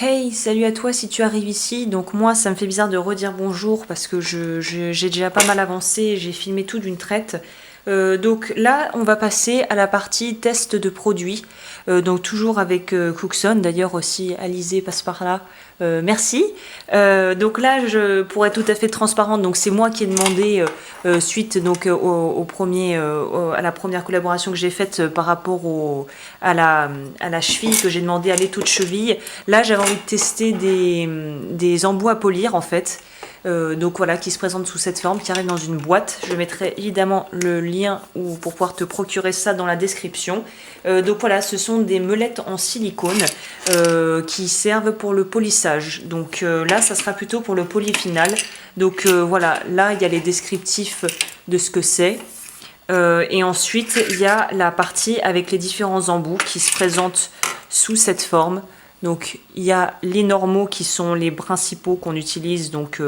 Hey, salut à toi si tu arrives ici. Donc moi, ça me fait bizarre de redire bonjour parce que j'ai déjà pas mal avancé, j'ai filmé tout d'une traite. Donc là, on va passer à la partie test de produits. Donc toujours avec Cookson, d'ailleurs aussi Alizé passe par là. Merci. Donc là, pour être tout à fait transparente, donc c'est moi qui ai demandé suite donc à la première collaboration que j'ai faite par rapport à la cheville que j'ai demandé à l'étau de cheville. Là, j'avais envie de tester des embouts à polir en fait. Donc voilà, qui se présente sous cette forme, qui arrive dans une boîte. Je mettrai évidemment le lien pour pouvoir te procurer ça dans la description. Donc voilà, ce sont des meulettes en silicone qui servent pour le polissage. Donc là, ça sera plutôt pour le poli final. Donc voilà, là, il y a les descriptifs de ce que c'est. Et ensuite, il y a la partie avec les différents embouts qui se présentent sous cette forme. Donc il y a les normaux qui sont les principaux qu'on utilise, donc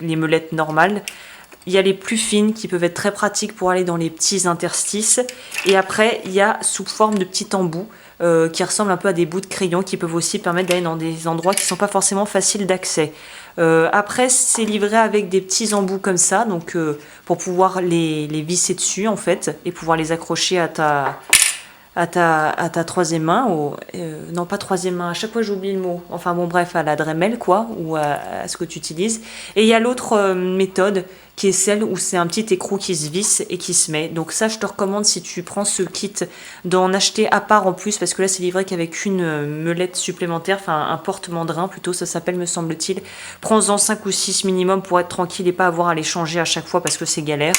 les meulettes normales. Il y a les plus fines qui peuvent être très pratiques pour aller dans les petits interstices. Et après, il y a sous forme de petits embouts qui ressemblent un peu à des bouts de crayon qui peuvent aussi permettre d'aller dans des endroits qui ne sont pas forcément faciles d'accès. Après, c'est livré avec des petits embouts comme ça, donc pour pouvoir les visser dessus en fait et pouvoir les accrocher à ta troisième main, non pas troisième main, à chaque fois j'oublie le mot, enfin bon bref, à la Dremel quoi, ou à ce que tu utilises. Et il y a l'autre méthode qui est celle où c'est un petit écrou qui se visse et qui se met. Donc ça je te recommande si tu prends ce kit d'en acheter à part en plus, parce que là c'est livré qu'avec une meulette supplémentaire, enfin un porte-mandrin plutôt ça s'appelle me semble-t-il. Prends-en 5 ou 6 minimum pour être tranquille et pas avoir à les changer à chaque fois parce que c'est galère.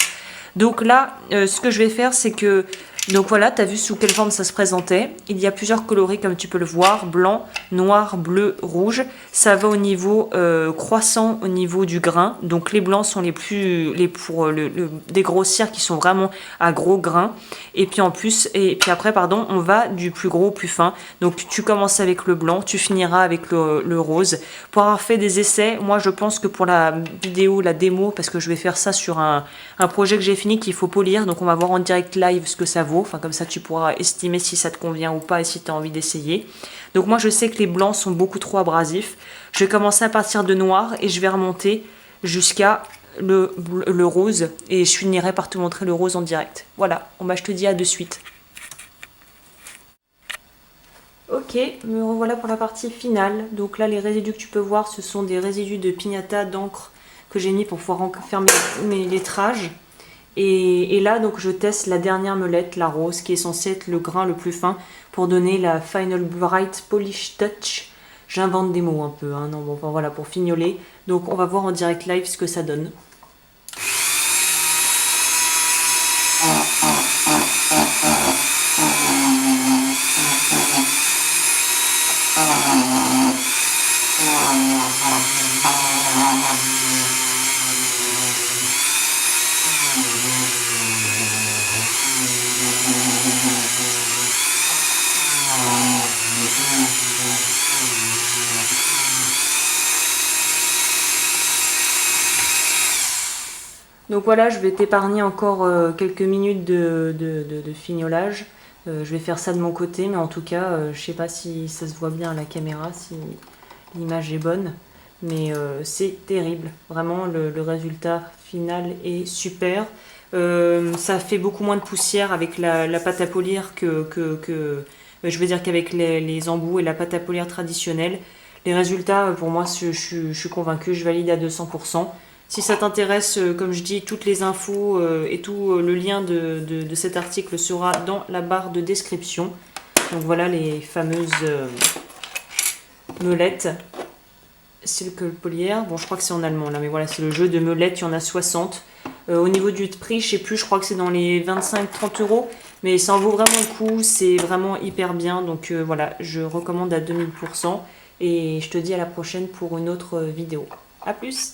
Donc là, ce que je vais faire, c'est que... Donc voilà, tu as vu sous quelle forme ça se présentait. Il y a plusieurs coloris comme tu peux le voir. Blanc, noir, bleu, rouge. Ça va au niveau croissant au niveau du grain. Donc les blancs sont pour dégrossir qui sont vraiment à gros grains. Et puis après, on va du plus gros au plus fin. Donc tu commences avec le blanc, tu finiras avec le rose. Pour avoir fait des essais, moi je pense que pour la vidéo, la démo, parce que je vais faire ça sur un projet que j'ai fini qu'il faut polir. Donc on va voir en direct live ce que ça vaut. Enfin, comme ça, tu pourras estimer si ça te convient ou pas et si tu as envie d'essayer. Donc moi, je sais que les blancs sont beaucoup trop abrasifs. Je vais commencer à partir de noir et je vais remonter jusqu'à le rose. Et je finirai par te montrer le rose en direct. Voilà, je te dis à de suite. Ok, me revoilà pour la partie finale. Donc là, les résidus que tu peux voir, ce sont des résidus de pignata d'encre que j'ai mis pour pouvoir faire mes lettrages. Et là, donc, je teste la dernière meulette, la rose, qui est censée être le grain le plus fin pour donner la Final Bright Polish Touch. J'invente des mots un peu, hein, non, bon, enfin, voilà, pour fignoler. Donc, on va voir en direct live ce que ça donne. Donc voilà, je vais t'épargner encore quelques minutes de fignolage. Je vais faire ça de mon côté, mais en tout cas, je sais pas si ça se voit bien à la caméra, si l'image est bonne. Mais c'est terrible. Vraiment, le résultat final est super. Ça fait beaucoup moins de poussière avec la pâte à polir je veux dire qu'avec les embouts et la pâte à polir traditionnelle. Les résultats, pour moi, je suis convaincue, je valide à 200%. Si ça t'intéresse, comme je dis, toutes les infos et tout le lien de cet article sera dans la barre de description. Donc voilà les fameuses meulettes. Silk Polier, bon je crois que c'est en allemand là, mais voilà, c'est le jeu de meulettes, il y en a 60. Au niveau du prix, je sais plus, je crois que c'est dans les 25-30 euros, mais ça en vaut vraiment le coup, c'est vraiment hyper bien, donc voilà, je recommande à 2000%, et je te dis à la prochaine pour une autre vidéo. A plus!